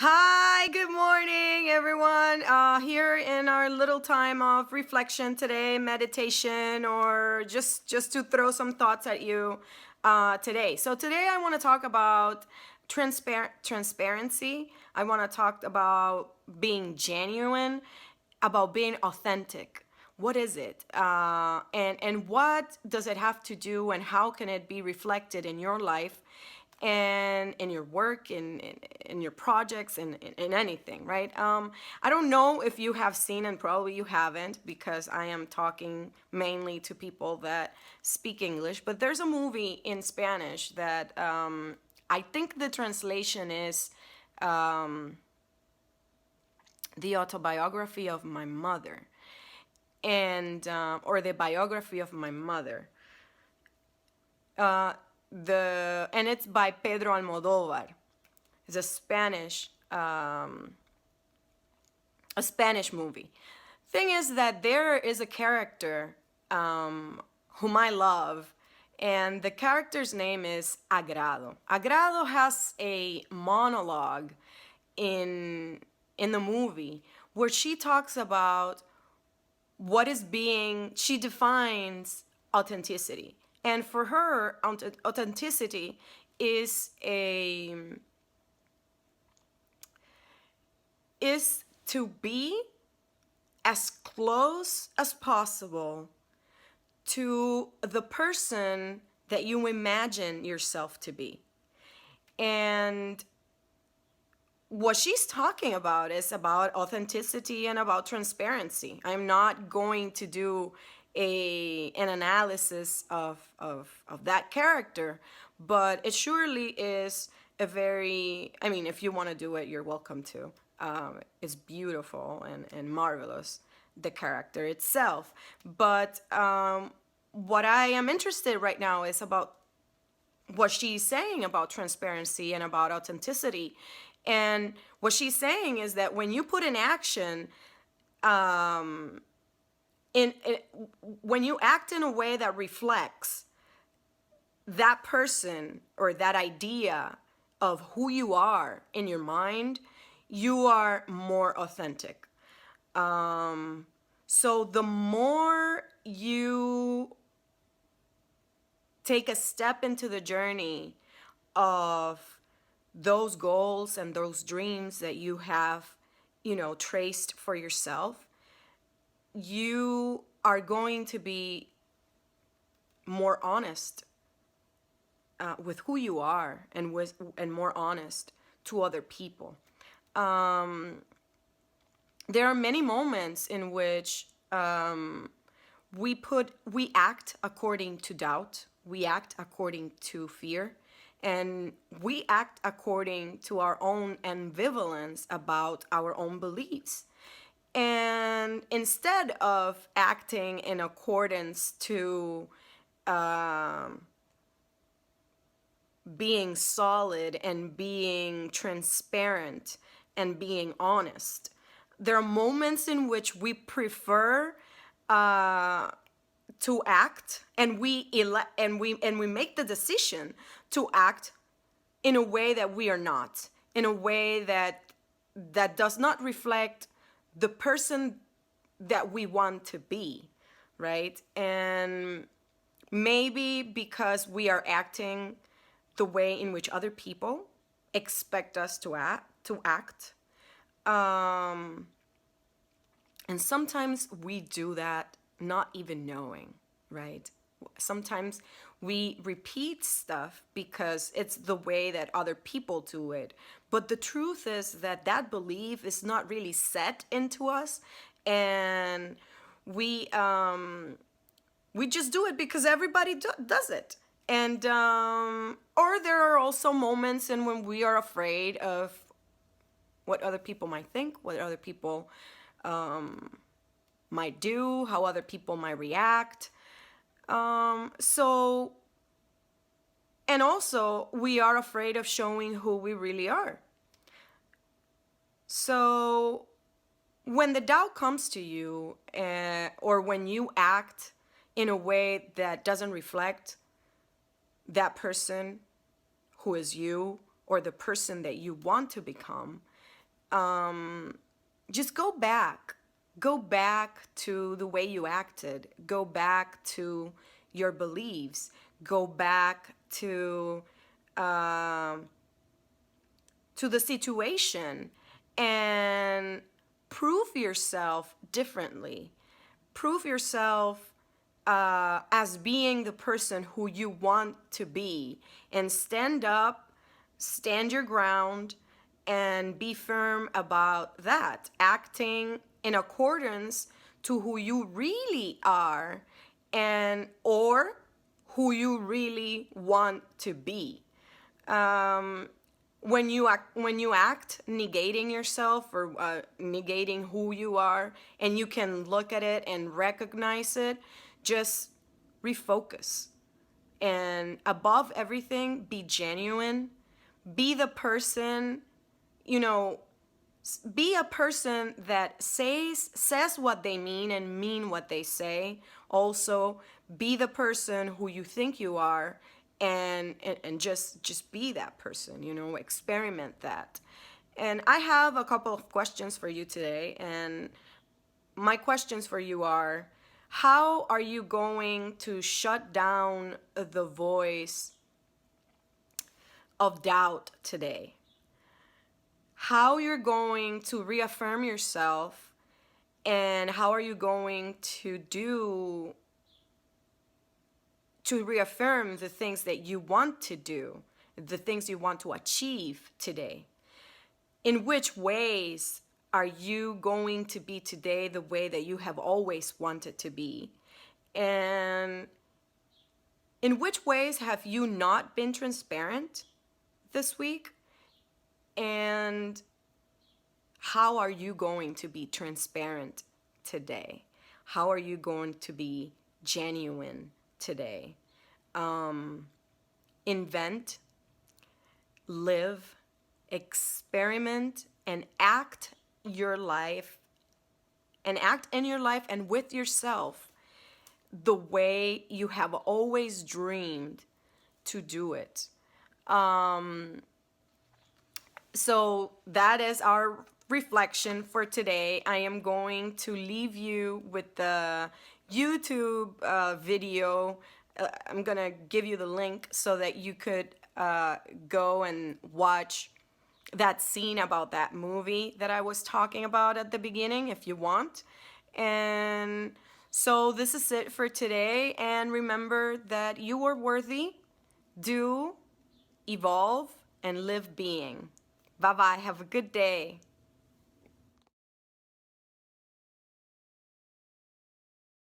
Hi, good morning, everyone. Here in our little time of reflection today, meditation, or just to throw some thoughts at you today. So today I want to talk about transparency. I want to talk about being genuine, about being authentic. What is it? And what does it have to do, and how can it be reflected in your life? And in your work, in your projects, in anything, right? I don't know if you have seen, and probably you haven't, because I am talking mainly to people that speak English, but there's a movie in Spanish that I think the translation is The Autobiography of My Mother, and or The Biography of My Mother. And it's by Pedro Almodovar. It's a Spanish movie. Thing is that there is a character whom I love, and the character's name is Agrado. Agrado has a monologue in in the movie where she talks about what is being. She defines authenticity, and for her, authenticity is a is to be as close as possible to the person that you imagine yourself to be. And what she's talking about is about authenticity and about transparency. I'm not going to do an analysis of that character, but it surely is a very, I mean, if you want to do it, you're welcome to. It's beautiful and marvelous, the character itself. But what I am interested right now is about what she's saying about transparency and about authenticity. And what she's saying is that when you put in action, in when you act in a way that reflects that person or that idea of who you are in your mind, you are more authentic. So the more you take a step into the journey of those goals and those dreams that you have, traced for yourself, you are going to be more honest with who you are, and more honest to other people. There are many moments in which we act according to doubt, we act according to fear, and we act according to our own ambivalence about our own beliefs. And instead of acting in accordance to being solid and being transparent and being honest, there are moments in which we prefer to act, and we make the decision to act in a way that we are not, in a way that does not reflect the person that we want to be, right? And maybe because we are acting the way in which other people expect us to act. And sometimes we do that not even knowing, right? Sometimes we repeat stuff because it's the way that other people do it. But the truth is that that belief is not really set into us, and we just do it because everybody does it. And or there are also moments in when we are afraid of what other people might think, what other people might do, how other people might react. So, and also we are afraid of showing who we really are. So when the doubt comes to you, or when you act in a way that doesn't reflect that person who is you, or the person that you want to become, just go back. Go back to the way you acted. Go back to your beliefs. Go back to the situation and prove yourself differently. Prove yourself as being the person who you want to be, and stand up, stand your ground, and be firm about that, acting in accordance to who you really are and or who you really want to be. When you act negating yourself or negating who you are, and you can look at it and recognize it, just refocus. And above everything, be genuine. Be the person, you know, be a person that says what they mean and mean what they say. Also, be the person who you think you are, and just be that person, experiment that. And I have a couple of questions for you today, and my questions for you are: how are you going to shut down the voice of doubt today? How you're going to reaffirm yourself, and how are you going to reaffirm the things that you want to do, the things you want to achieve today? In which ways are you going to be today the way that you have always wanted to be? And in which ways have you not been transparent this week? And how are you going to be transparent today? How are you going to be genuine today? Invent, live, experiment, and act your life, and act in your life and with yourself the way you have always dreamed to do it. So that is our reflection for today. I am going to leave you with the YouTube video. I'm going to give you the link so that you could go and watch that scene about that movie that I was talking about at the beginning if you want. And so this is it for today. And remember that you are worthy. Do, evolve, and live being. Bye-bye. Have a good day.